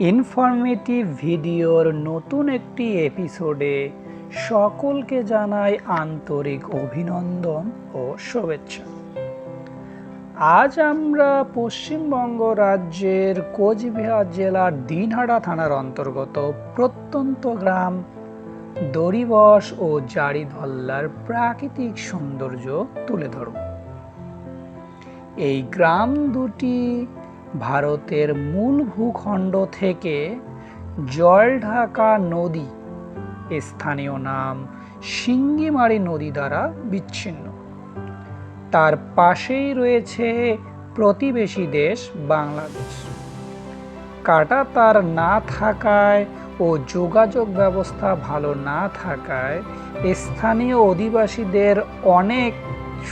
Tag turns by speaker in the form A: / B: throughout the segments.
A: Informative ভিডিওর নতুন একটি এপিসোডে সকলকে জানাই আন্তরিক অভিনন্দন ও শুভেচ্ছা। আজ আমরা পশ্চিমবঙ্গ রাজ্যের কোচবিহার জেলার দিনহাটা থানার অন্তর্গত প্রত্যন্ত গ্রাম দড়িবশ ও জারিধল্লার প্রাকৃতিক সৌন্দর্য তুলে ধরব। এই গ্রাম দুটি ভারতের মূল ভূখণ্ড থেকে জলঢাকা নদী, স্থানীয় নাম সিঙ্গিমারি নদী দ্বারা বিচ্ছিন্ন। তার পাশেই রয়েছে প্রতিবেশী দেশ বাংলাদেশ। কাঁটাতার না থাকায় ও যোগাযোগ ব্যবস্থা ভালো না থাকায় স্থানীয় অধিবাসীদের অনেক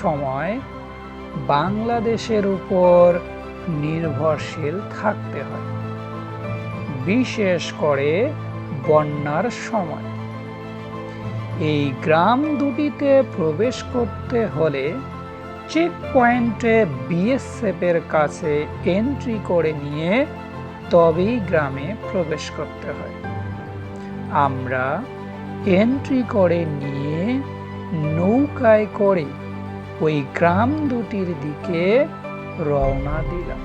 A: সময় বাংলাদেশের উপর নির্ভরশীল থাকতে হয়, বিশেষ করে বন্যার সময়। এই গ্রাম দুটিতে প্রবেশ করতে হলে চেক পয়েন্টে বিএসএফের কাছে এন্ট্রি করে নিয়ে তবেই গ্রামে প্রবেশ করতে হয়। আমরা এন্ট্রি করে নিয়ে নৌকায় করে ওই গ্রাম দুটির দিকে রওনা দিলাম।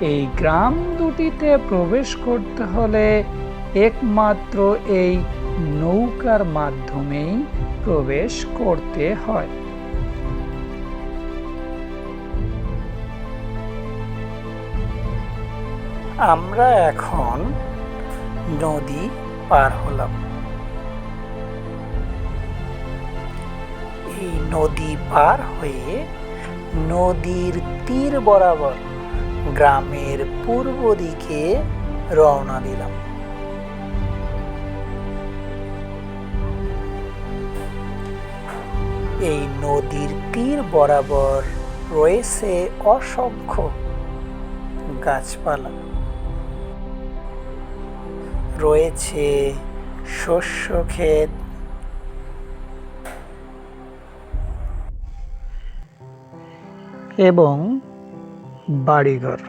A: এই গ্রাম দুটিতে প্রবেশ করতে হলে একমাত্র এই নৌকার মাধ্যমেই প্রবেশ করতে হয়। আমরা এখন নদী পার হলাম। এই নদী পার হয়ে নদীর তীর বরাবর গ্রামের পূর্ব দিকে রওনা দিলাম। এই নদীর তীর বরাবর রয়েছে অসংখ্য গাছপালা, রয়েছে শস্য ক্ষেত এবং বাড়িঘর।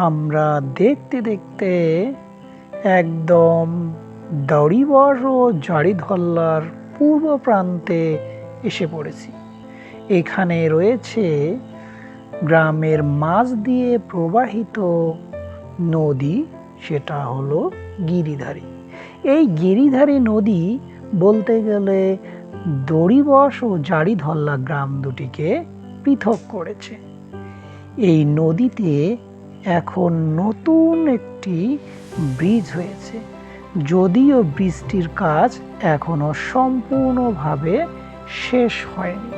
A: আমরা দেখতে দেখতে একদম দড়িবশ ও জারিধল্লার পূর্ব প্রান্তে এসে পড়েছি। এখানে রয়েছে গ্রামের মাঝ দিয়ে প্রবাহিত নদী, সেটা হলো গিরিধারী। এই গিরিধারী নদী বলতে গেলে দড়িবশ ও জারিধল্লা গ্রাম দুটিকে পৃথক করেছে। এই নদীতে এখন নতুন একটি ব্রিজ হয়েছে, যদিও ব্রিজটির কাজ এখনো সম্পূর্ণভাবে শেষ হয়নি।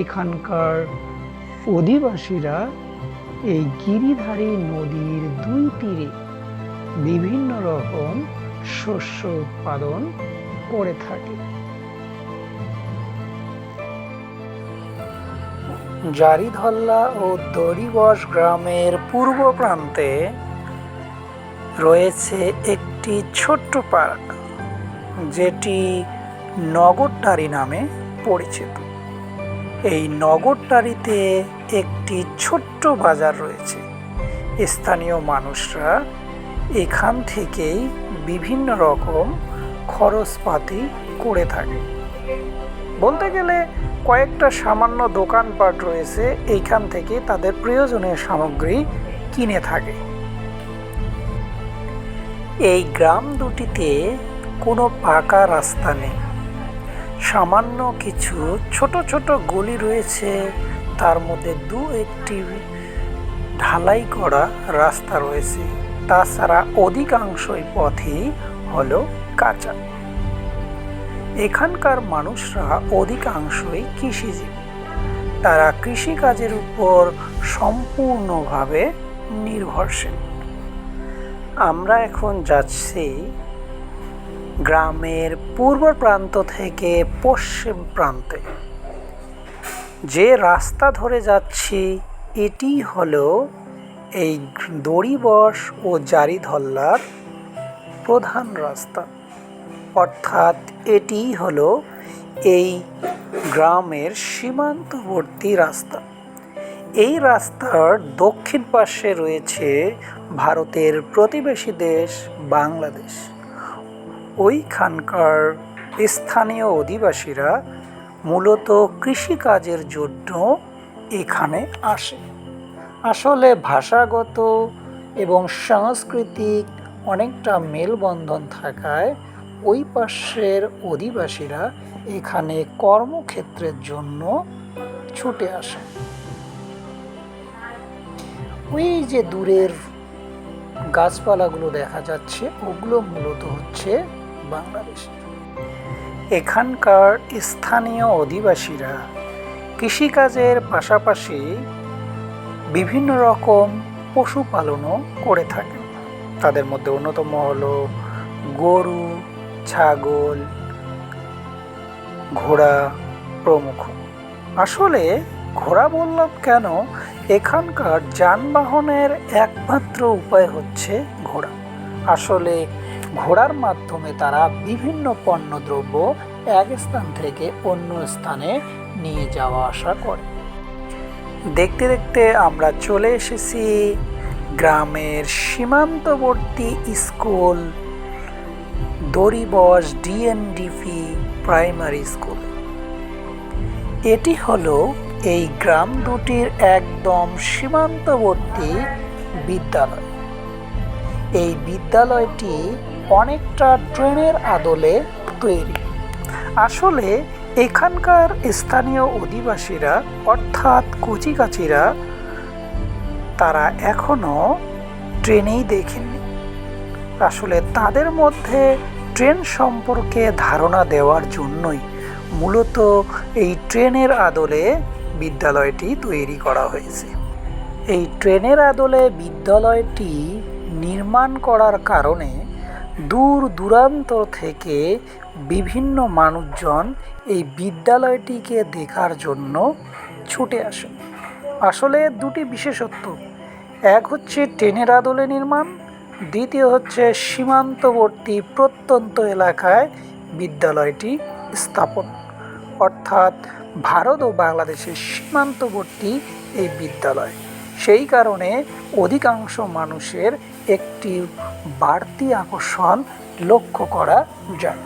A: এখানকার অধিবাসীরা এই গিরিধারী নদীর দুই তীরে বিভিন্ন রকম শস্য উৎপাদন করে থাকে। জারিধল্লা ও দড়িবশ গ্রামের পূর্ব প্রান্তে রয়েছে একটি ছোট্ট পার্ক, যেটি নগরটারি নামে পরিচিত। এই নগরটারিতে একটি ছোট্ট বাজার রয়েছে। স্থানীয় মানুষরা এখান থেকেই বিভিন্ন রকম খরচপাতি করে থাকে। বলতে গেলে কয়েকটা সামান্য দোকানপাট রয়েছে, এইখান থেকে তাদের প্রয়োজনীয় সামগ্রী কিনে থাকে। এই গ্রাম দুটিতে কোনো পাকা রাস্তা নেই, সামান্য কিছু ছোট ছোট গলি রয়েছে, তার মধ্যে দু একটি ঢালাই করা রাস্তা রয়েছে। তাছাড়া অধিকাংশই পথই হলো কাঁচা। এখানকার মানুষরা অধিকাংশই কৃষিজীবী, তারা কৃষিকাজের উপর সম্পূর্ণভাবে নির্ভরশীল। আমরা এখন যাচ্ছি গ্রামের পূর্ব প্রান্ত থেকে পশ্চিম প্রান্তে। যে রাস্তা ধরে যাচ্ছি এটি হলো এই দড়িবশ ও জারিধল্লার প্রধান রাস্তা, অর্থাৎ এটি হলো এই গ্রামের সীমান্তবর্তী রাস্তা। এই রাস্তার দক্ষিণ পাশে রয়েছে ভারতের প্রতিবেশী দেশ বাংলাদেশ। ওইখানকার স্থানীয় অধিবাসীরা মূলত কৃষিকাজের জন্য এখানে আসে। আসলে ভাষাগত এবং সাংস্কৃতিক অনেকটা মেলবন্ধন থাকায় ওই পাশের অধিবাসীরা এখানে কর্মক্ষেত্রের জন্য ছুটে আসে। ওই যে দূরের গাছপালাগুলো দেখা যাচ্ছে, ওগুলো মূলত হচ্ছে বাংলাদেশের। এখানকার স্থানীয় অধিবাসীরা কৃষিকাজের পাশাপাশি বিভিন্ন রকম পশুপালনও করে থাকেন। তাদের মধ্যে অন্যতম হলো গরু, ছাগল, ঘোড়া প্রমুখ। আসলে ঘোড়া বললাম কেন, এখানকার যানবাহনের একমাত্র উপায় হচ্ছে ঘোড়া। আসলে ঘোড়ার মাধ্যমে তারা বিভিন্ন পণ্যদ্রব্য এক স্থান থেকে অন্য স্থানে নিয়ে যাওয়া আসা করে। দেখতে দেখতে আমরা চলে এসেছি গ্রামের সীমান্তবর্তী স্কুল দড়িবস ডিএনডিপি প্রাইমারি স্কুল। এটি হলো এই গ্রাম দুটির একদম সীমান্তবর্তী বিদ্যালয়। এই বিদ্যালয়টি অনেকটা ট্রেনের আদলে তৈরি। আসলে এখানকার স্থানীয় অধিবাসীরা অর্থাৎ কচিকাঁচিরা তারা এখনো ট্রেনেই দেখেননি। আসলে তাদের মধ্যে ট্রেন সম্পর্কে ধারণা দেওয়ার জন্যই মূলত এই ট্রেনের আদলে বিদ্যালয়টি তৈরি করা হয়েছে। এই ট্রেনের আদলে বিদ্যালয়টি নির্মাণ করার কারণে দূর দূরান্ত থেকে বিভিন্ন মানুষজন এই বিদ্যালয়টিকে দেখার জন্য ছুটে আসেন। আসলে দুটি বিশেষত্ব, এক হচ্ছে ট্রেনের আদলে নির্মাণ, দ্বিতীয় হচ্ছে সীমান্তবর্তী প্রত্যন্ত এলাকায় বিদ্যালয়টি স্থাপন, অর্থাৎ ভারত ও বাংলাদেশের সীমান্তবর্তী এই বিদ্যালয়। সেই কারণে অধিকাংশ মানুষের একটি বাড়তি আকর্ষণ লক্ষ্য করা যায়।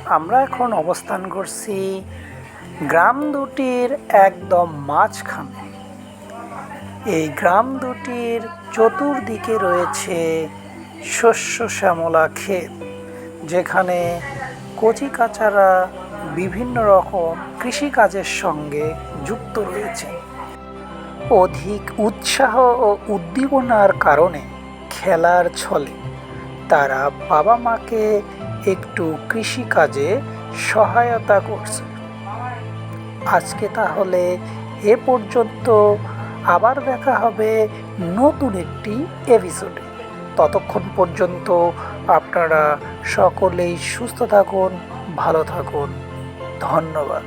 A: আমরা এখন অবস্থান করছি গ্রাম দুটির একদম মাঝখানে। এই গ্রাম দুটির চতুর্দিকে রয়েছে শস্য শ্যামলা ক্ষেত, যেখানে কচিকাঁচারা বিভিন্ন রকম কৃষিকাজের সঙ্গে যুক্ত রয়েছে। অধিক উৎসাহ ও উদ্দীপনার কারণে খেলার ছলে তারা বাবা মাকে একটু কৃষিকাজে সহায়তা করছে। আজকে তাহলে এ পর্যন্ত, আবার দেখা হবে নতুন একটি এপিসোডে। ততক্ষণ পর্যন্ত আপনারা সকলেই সুস্থ থাকুন, ভালো থাকুন। ধন্যবাদ।